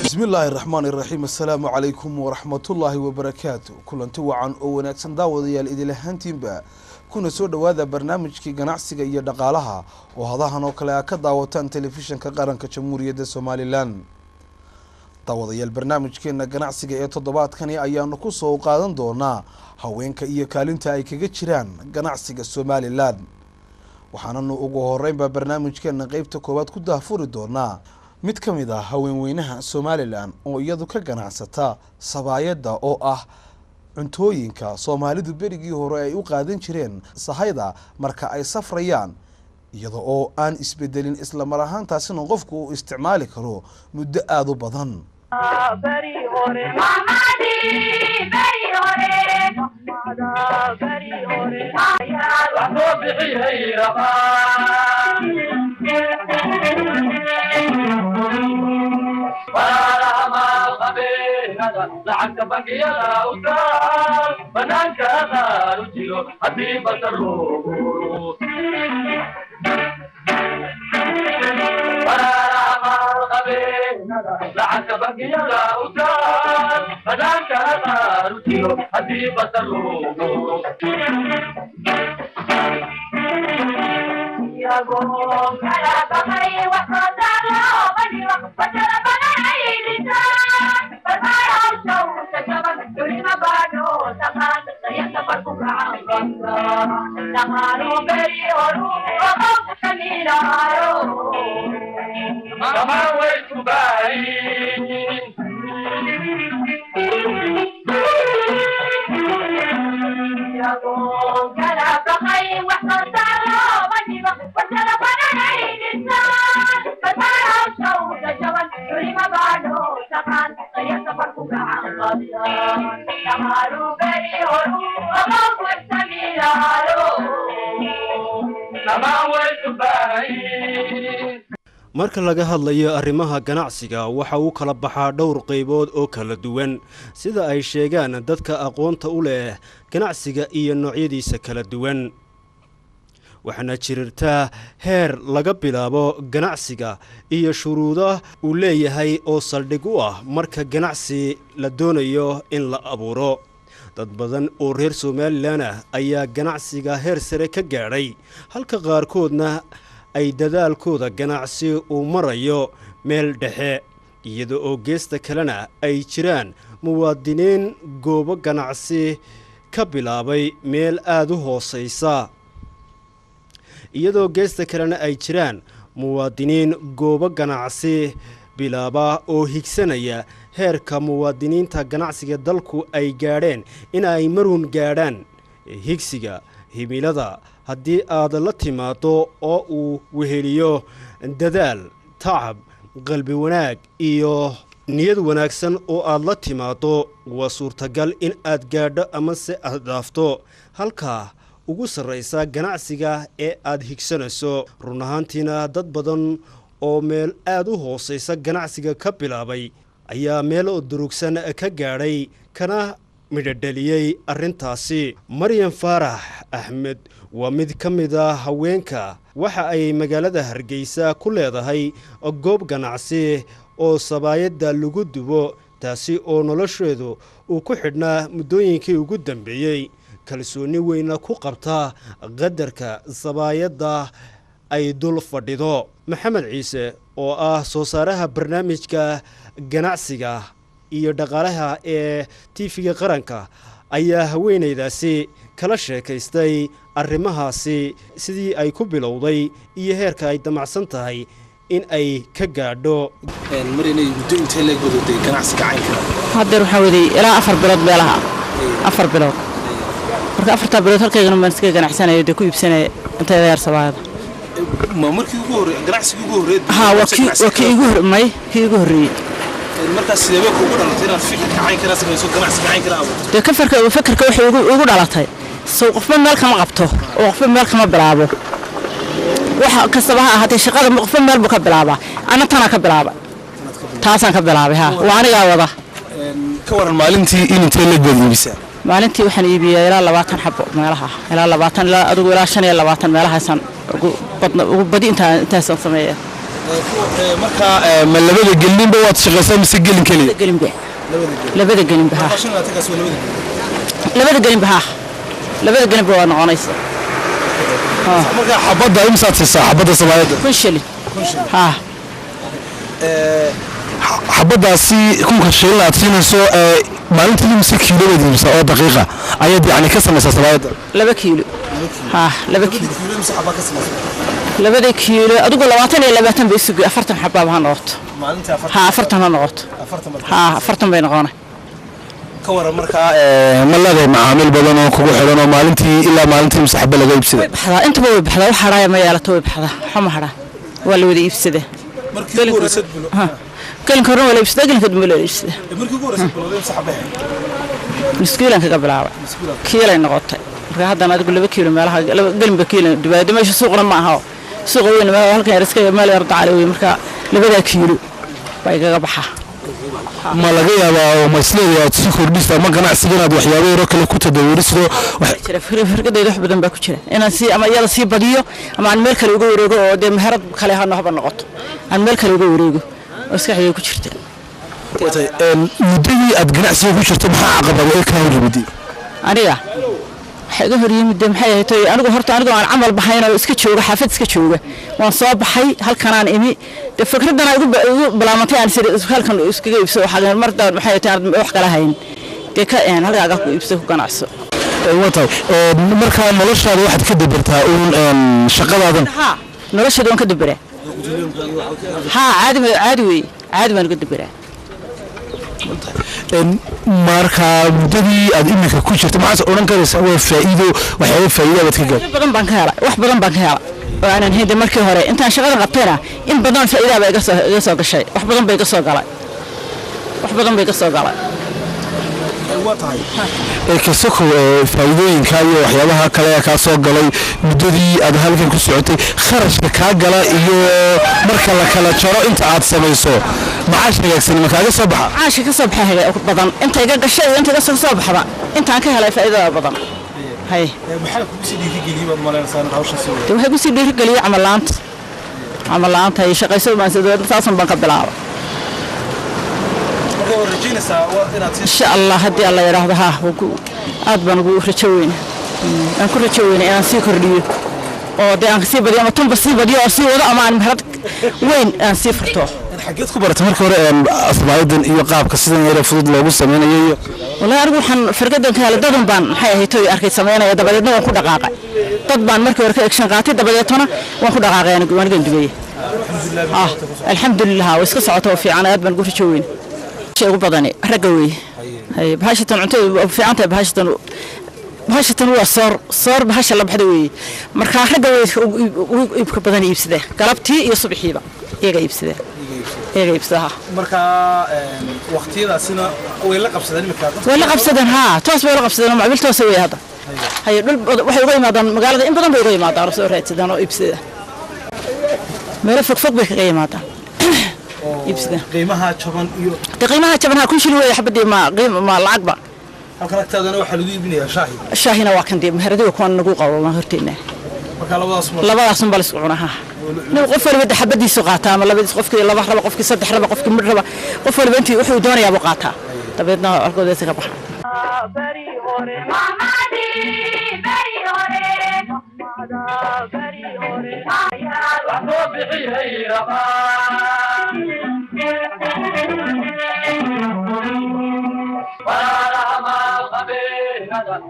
بسم الله الرحمن الرحيم السلام عليكم ورحمة الله وبركاته كلنتي وعن oo wanaagsan daawadayaal idil ahaantiinba kuna soo dhawaada barnaamijkii ganacsiga iyo dhaqaalaha oo hadahan oo kale ka daawataan telefishinka qaranka Jamhuuriyadda Soomaaliland daawadayaal barnaamijkeena ganacsiga ee toddobaadkani ayaanu ku soo qaadan doonaa haweenka iyo kaalinta ay kaga jiraan ganacsiga Soomaaliland waxaanu ugu horeynba barnaamijkeena qaybta koowaad ku daafuri doonaa mid kamid ah haweenweynaha Soomaaliland oo iyadu ka ganacsata sabaayada oo ah cuntooyinka Soomaalidu berigii hore ay u qaadan jireen sahayda marka ay safrayaan iyada oo aan isbedelin isla mar ahaantaasina qofku uu isticmaali karo muddo aad u badan لعك بقية الأوتار بنانك أغار وجيلو حبيبة الروح لعك بقية الأوتار بنانك أغار وجيلو حبيبة الروح يا قوم كلا بغي وحضر وغني وحضر بغي لسان فضايا وشوت شبك دوري مبانو سخان سيسفر بقعان غنطا نهارو بريورو وغوك سمينارو كما ويتو بارين يا قوم كلا بغي وحضر وغني وحضر بغي لسان فضايا وشوت شبك دوري مبانو سخان سيسفر بقعان غنطا نهارو بريورو وغوك سمينارو كما ويتو بارين marka laga hadlayo arrimaha ganacsiga waxa uu kala baxaa dhowr qaybood oo kala duwan sida ay sheegaan dadka aqoonta u leh ganacsiga iyo noocyadiisa kala duwan waxaana jirta heer laga bilaabo ganacsiga iyo shuruudo uu leeyahay oo saldhig u ah marka ganacsi la doonayo in la abuuro dad badan oo reer Soomaaliland ayaa ganacsiga heer sare ka gaadhay halka qaarkoodna ay dadaalkooda ganacsi uu marayo meel dhexe iyadoo oo geesta kalena ay jiraan muwaadiniin goobo ganacsi ka bilaabay meel aad u hooseysa iyadoo geesta kalena ay jiraan muwaadiniin goobo ganacsi bilaaba oo higsanaya heerka muwaadiniinta ganacsiga dalku ay gaadheen in ay marun gaadhaan higsiga himilada haddii aad la timaado oo uu weheliyo dadaal tacab qalbi wanaag iyo niyad wanaagsan oo aad la timaado waa suurtagal in aad gaadho ama se aad dhaafto halka ugu sarreysa ganacsiga ee aad higsanayso run ahaantiina dad badan oo meel aad u hooseysa ganacsiga ka bilaabay ayaa meel oo durugsan ka gaadhay kana midhadhaliyey arrintaasi Maryam Faarax Axmed waa mid ka mid ah haweenka waxa ay magaalada Hargeysa ku leedahay goob ganacsi oo sabaayada lagu dubo taasi oo nolosheedu uu ku xidhnaa muddooyinkii ugu dambeeyay kalsooni weyn ku qabta qadarka sabaayada ay dul fadhido Maxamed Ciise oo ah soo saaraha barnaamijka ganacsiga iyo dhaqaalaha ee TV-ga qaranka ayaa haweeneydaasi kala sheekaystay arrimahaasi sidii ay ku bilowday iyo heerka ay damacsan tahay in ay ka gaadho marinay muddo intee la go'day ganacsiga caynka hadda waxa weeyay ilaa 4 bilood beelaha 4 bilood marka 4 bilood halkeena ma iska ganacsanayo de ku iibsanay inta yar sabaayada ma markii ugu hore ganacsiga ugu hore ha waa kii ugu hormay kii ugu horreeyay markaas sidee ku ugu dhalatay inaad fikirka cayn kara samayso ganacsiga cayn kara abuurto dee fikirka wuxuu ugu dhalatay soo qofba meel kama qabto oo qofba meel kama bilaabo waxa kastaba ha ahaatee shaqada qofba meel buu ka bilaabaa ana tana ka bilaaba taasaan ka bilaabay ha waa aniga wada ka waran maalintii in intee la goodiibisa maalintii waxaan iibiyaa ilaa 20 xabo meelaha ilaa 20 ilaa adigu ilaa 25 meelahaasan ugu badi intaasan sameeyaa marka ma labada gelinba waad shaqaysaa mise gelin kaliya labada gelinba ha labada gelinba waa noqonaysa marka xabada imsaad siisaa xabada sabaayada kun shilin ha xabadaasi kunka shilin aad siinayso maalintii mise kiilo wadiibsa oo daqiiqa ayaad yani ka samaysaa sabaayada 2 kiilo ha 2 kiilo mise xabaa ka samaysaa 2 kiilo adigu 20 bay isugu 40 xabaa ha noqoto maalintii 40 ha 40 ha noqoto 40 ha 40 bay noqonay ka waran marka ma leedahay macaamiil badan oo kugu xiran oo maalintii ilaa maalintii mise xabba laga iibsaday baxda inta way baxda wax haraaya ma yeelato way baxda xama hara waa la wada iibsaday markii ugu horeysay bilo كلن كورن ولا يبسط كلن كدم ولا يبسط مركي كورس بلودين صاحبه مسكيلان كقبلاوا كيلان نقطة marka hadana adigu 2 kiilo meelaha galin bakiilo dibaad meesha suuqna ma aha suuq weyn ma halka yariska meel yar dacalay marka 2 kiilo bay kaga baxa ma laga yaabaa oo masleeyaad si kordhista ma ganacsigeena waxyaabo yar kale ku tadawiriso wax jira firqadeeda wax badan baa ku jira inaan si ama iyada si badiyo ama aan meel kale uga wareego oo de meherad kale ha noqoto aan meel kale uga wareego iskaxay ku jirta mudadii aad ganacsiga ku jirto maxaa caqabado ay ka horrimid aniga waxa iga horrimid maxay ahayd anigu horta anigu aan amal baxayn oo iska jooga xaafad iska jooga waan soo baxay halkan aan imi de fikradana igu bilaamantay aan sida halkan iskaga iibso waxa mardaa maxay tahay wax kala hayn de ka aan halkaaga ku iibso ku ganacso wata marka noloshaada waxaad ka dabartaa uun shaqadaadan ha noloshaada waan ka dabaraa ها عادي ما نقدر برا marka mudadii aad imika ku jirto maxaad oran karaysaa waa faa'iido waxyaabo faa'iido aad ka gaar wax badan baan ka helay oo aanan hayda markii hore intaan shaqada qabtayna in badan faa'iido bay iga soo gashay wax badan bay iga soo galay kasoko faa'iidooyinka iyo waxyaabaha kale ka soo galay mudadii aad halkan ku socotay kharashka ka gala iyo marka la kala jaro inta aad samayso macaash hagaagsan ma kaaga soo baxa macaash ka soo baxay badan inta iga gashay inta iga soo baxda intaan ka helay faa'iido badan hay maxaa ku sii dhiirigeliyay baad malaysan hawsha soo waxa ku sii dhiirigeliyay amal laanta ay shaqayso ma sidoo taasan baan ka bilaabay إن شاء الله هدي الله يرحمها aad baan ugu rajooyeen aan ku rajooyeen aan sii kordhiyo oo de aan sii badiyo ama tunba sii badiyo oo sii wado ama aan meherad weyn aan sii furto xageed ku baratay markii hore asbaadan iyo qaabka sidan yar fudud loogu sameeyo wallahi anigu waxaan firqadan ka helay dadan baan maxay ahayd oo arkay sameeynaya dabadeedna waan ku dhaqaaqay dad baan markii hore ka action qaatay dabadeedna waan ku dhaqaaqay anigu waan dugay alxamdulillah way iska socoto fiican aad baan ugu rajooyeen شيء بدني رجوي هاي بهاشة عنتي في عنتي بهاشة هو صار بهاشة الله بحدوي مركا رجوي يبقى بدني يبسده قلبتي يصبحي بقى يجيبسده مركا وقتي ذا سنة ولا قبسدن ها توس ولا قبسدن ما عملت أسوي هذا هاي واحد يقول ما دام قال إن بدن بيقول ما دار سوى رأيت دانو يبسده ما يفك بيقول ما دام يبسده قيمها شبان يو قيمها شبانها كل شيء هو حبدي ما قيمة ما العقبة halkan agtaadana waxa lagu iibinayaa shaahi shaahina waa kan dib meheradu kuwan nagu qabo ma horteena marka labadaas bal isku cunaha nin qof walba xabadiisu qaata ama labadiis qofkii laba raba qofkii saddex raba qofkii mid raba qof walba intii wuxuu doonayaa buu qaata dabeedna alkooda isaga baxa bari hore mamadi bari hore ayaa wax soo bixiyay raba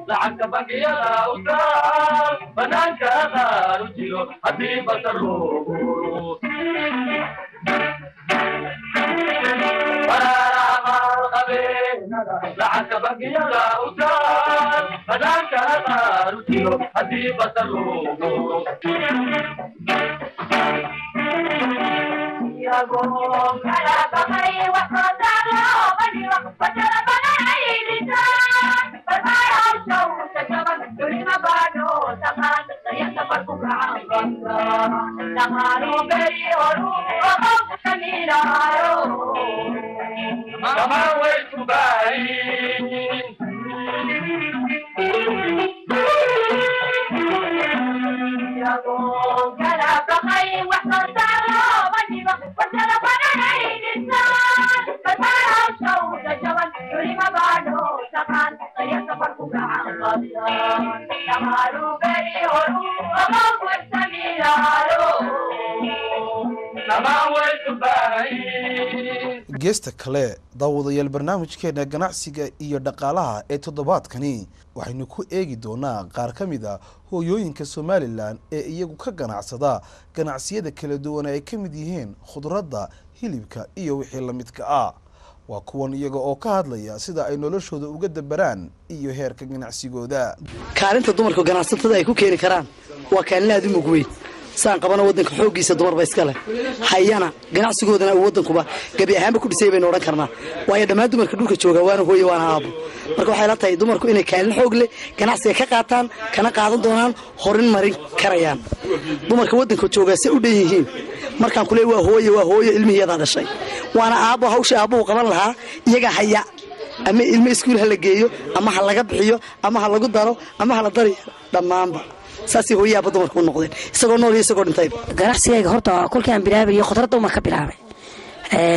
لعك بقي الأوتار بنانك دار جيلو حبيب الروح لعك بقي الأوتار بنانك دار جيلو حبيب الروح يا قوم على بقي وحدك geesta kale daawadayaal barnaamijkeena ganacsiga iyo dhaqaalaha ee toddobaadkani waxaynu ku eegi doonaa qaar ka mid a hooyooyinka Somaliland ee iyagu ka ganacsada ganacsiyada kala duwan ay ka mid yihiin khudradda, hilibka iyo wixii la midka ah. waa kuwan iyaga oo ka hadlaya sida ay noloshooda uga dabaraan iyo heerka ganacsigooda. kaalinta dumarka ganacsatada ay ku keeni karaan waa kaalin aad u mug weyn. saan qabana wadanka xoogiisa dumarba iska leh hayana ganacsigoodana wadankuba gabi ahaanba ku dhisay baynu oran karnaa. waayo dhammaan dumarka dhulka jooga waana hooyo waana aabo. marka waxay la tahay dumarku inay kaalin xoog leh ganacsiga ka qaataan kana qaadan doonaan horin marin karayaan. dumarka wadanka jooga si u dhan yihiin markaan kule waa hooyo ilmihiisa dhashay waana aabo hawsha aabo qaban lahaa iyaga haya ama ilmo iskuul hala geeyo ama ha laga bixiyo ama ha lagu daro ama ha la dariyo dhammaanba saasi hooyaaba dumarku noqdeen isagoo nool iyo isagoo dhintay. ganacsigayga horta kulkii aan bilaabay khudradda uma ka bilaabay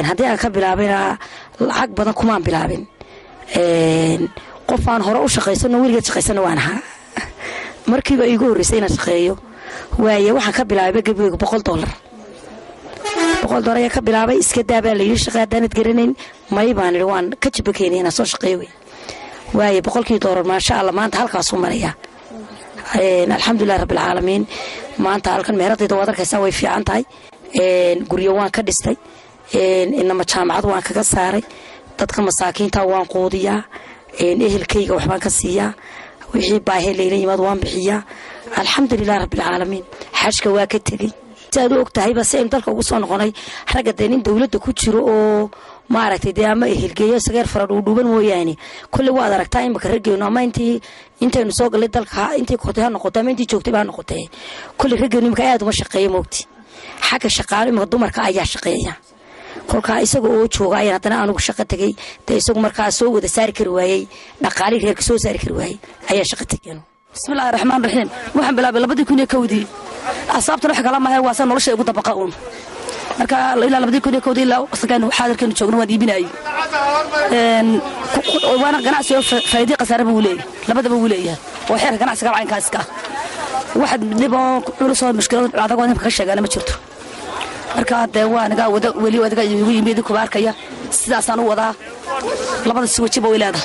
haddii aan ka bilaabayna lacag badan kumaan bilaabin qof aan hore u shaqaysano weligeed shaqaysano waan ahaa markiiba iigu horreysay inaan shaqeeyo waaye waxaan ka bilaabay gabiga $100 ayaa ka bilaabay iska daabaa la yiri shaqo haddaanad garanayn may baan idhi waan ka jiba keenay inaan soo shaqeeyo waaye $100 maasha Allah maanta halkaas u maraya alxamdulilah rabbilcaalamiin maanta halkan meheradayda waad arkaysaa way fiican tahay guryo waan ka dhistay inama jaamacad waan kaga saaray dadka masaakiinta waan quudiyaa ehelkayga waxbaan ka siiyaa wixii baahi layla yimaad waan bixiyaa alxamdulilah rabbilcaalamiin xashka waa ka tegey saad u ogtahay bas in dalka ugu soo noqonay ragga deenin dawladda ku jiro oo maaragtay de ama ehelgeeyo sageer farad uu dhuuban mooyaane kulli waad aragtaa imika raggeenu ama intaynu soo galay dalka intii kortay ha noqotay ama intii joogtay baa noqotay kulli raggeenu imika aad uma shaqeeyo moogti xagga shaqaale imika dumarka ayaa shaqeeya kolkaa isaga oo jooga ayaan haddana anugu shaqo tegey dee isagu markaa soo wada saari kari waayey dhaqaalihii reerka soo saari kari waayey ayaa shaqo tegeen. bismillahi raxmaan raxiim waxaan bilaabay 2010 asaabtan wax kala maahay waa nolosha ugu dabaqa uun marka ilaa 2010 ilaa waqtigan xaadirkan joogno waan iibinay waana ganacsi oo faa'iido qasaare buu leeyahay labadaba wuu leeyahay oo xeer ganacsiga caynkaas ka waxad dhibo culus oo mushkilad adag oo ka sheegana ma jirto marka de waanaga wada weli wadaga igu yimid ku baarkaya sidaas aan u wadaa labada si wajiba wiilada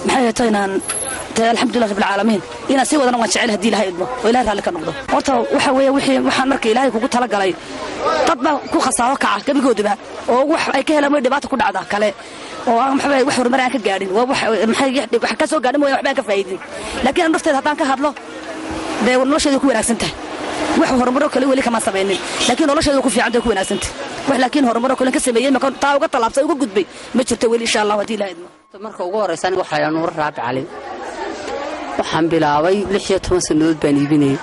maxay taynaan alxamdulilah rabbil caalamiin ina si wadana waan jecel hadii ilaahay idmo oo ilaahay raali ka noqdo horta waxa weeye wixii waxaan markay ilaahay kugu tala galay dad ba ku khasaaro kaca gabigoodaba oo wax ay ka helaan dhibaato ku dhacda kale oo aan maxay wax horumar aan ka gaadhin waa wax ka soo gaadhin waxba ka faa'iidin laakiin nafteeda hadaan ka hadlo de nolosheedu ku wanaagsan tahay wax horumar kale weli kama sameeynin laakiin nolosheedu ku fiican tahay ku wanaagsan tahay wax laakiin horumar kale ka sameeyay ma taa uga talaabsay uga gudbay ma jirto weli insha Allah hadii ilaahay idmo. marka ugu horeysan waxa nuur raabi cali waxaan bilaabay 16 sanadood baan iibinay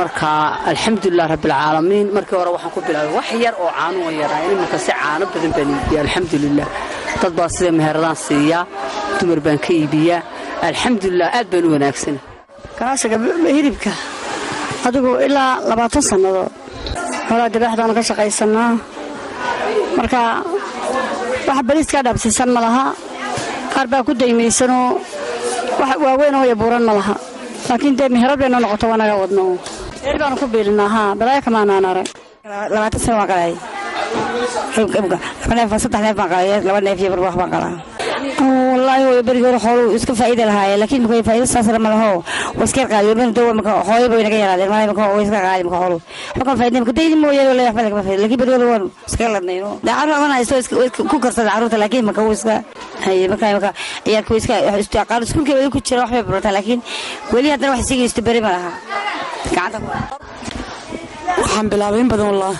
marka alxamdulilah rabbil caalamiin markii hore waxaan ku bilaabay wax yar oo caano yaraan marka si caano badan baan iibiyay alxamdulilah dad baa sida meheradaan siiya dumar baan ka iibiyaa alxamdulilah aad baan u wanaagsan. ganacsiga hilibka adigu ilaa 20 sanadood hore dabaxdaan ka shaqaysanaa marka wax bariiska dhabsiisan ma laha qaar baa ku daymaysanoo wax waaweyn oo yabuuran ma laha laakiin de meheradeenna noqoto wanaga wadno baan ku biilnaa balaa kama naanare 20 sano qalay neef saddex neef baan qalay laba neef iyo wax baan qalaa wallaahi way barigoor xoolo iska faa'iido lahaayeen laakiin markay faa'iido saasar ma laho waskar qaadiyeen dawr marka hooyo bay naga yaraadeen marka oo iska qaadi marka xoolo marka faa'iido marka deydin mooyee wala wax laga faa'iido laakiin barigoor waan iska ladnayno daacad wana isto ku karsada caruurta laakiin marka iska hay marka ciyaarku iska istiqaal iskuulkeeda ku jira wax bay barata laakiin wali haddana wax sigaysto bari ma laha gacanta waxaan bilaabay in badan wallaah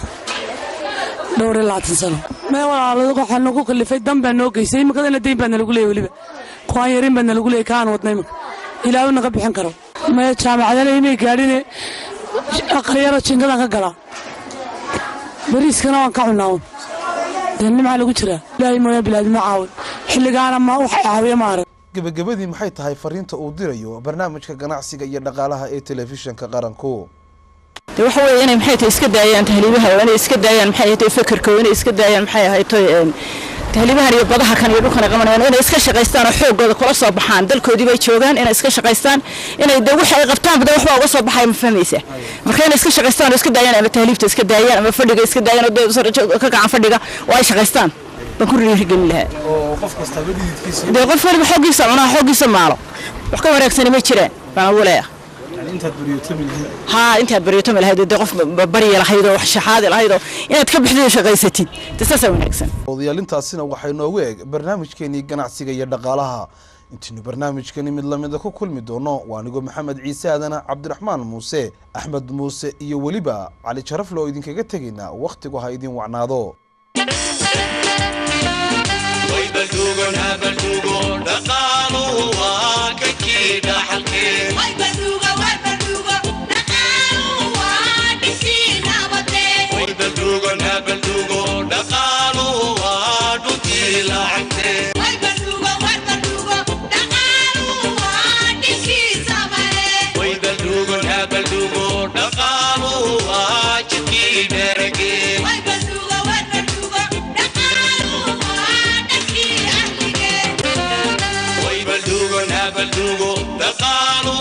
dhowr ilaa 10 sano ما والله waxaan ugu kalifay dambe noo geysay imakadana deyn baan lagu leeyahay waliba kuwan yarin baan lagu leeyahay kaan wadnay imaka ilaahay naga bixin karo ma jaamacadana inay gaadhine aqriyada jingadan ka gala bariiskana waan ka cunaa deyn ma lagu jira ilaahay ma bilaad ma caawin xilligaana ma wax caawiyo ma arag gabagabadii maxay tahay fariinta uu dirayo barnaamijka ganacsiga iyo dhaqaalaha ee telefishinka qaranku waxa weeye inay maxay tahay iska daayaan tahliibaha inay iska daayaan maxay tahay fikirka inay iska daayaan maxay ahayd tahliibahan iyo badaha kan iyo dhulkan qabanayaan inay iska shaqaystaan oo xoogooda kula soo baxaan dalkoodii bay joogaan inay iska shaqaystaan inay waxa ay qabtaan bada waxba uga soo baxay ma fahmaysa marka inay iska shaqaystaan oo iska daayaan ama tahliibta iska daayaan ama fadhiga iska daayaan oo ka gacan fadhiga oo ay shaqaystaan baan ku riixgelin lahaa oo qof kasta badiidkiisa qof walba xoogiisa cunaa xoogiisa maalo wax ka wanaagsan ma jiraan baan walaah ها أنت بريتم الهيد ده قف بري الهيد وشحاد الهيد إن تكبح شقيستي تستسوي نكسن وديالintaasina waxay noogu eeg barnaamijkeeni ganacsiga iyo dhaqaalaha intii barnaamijkeeni mid la mid ah ku kulmi doono waa anigo maxamed ciise adana cabdiraxmaan muuse axmed muuse iyo waliba cali sharaf loo idinkaga tagayna waqtigu ha idin wacnaado Baldugo, Baldugo, the Kanu,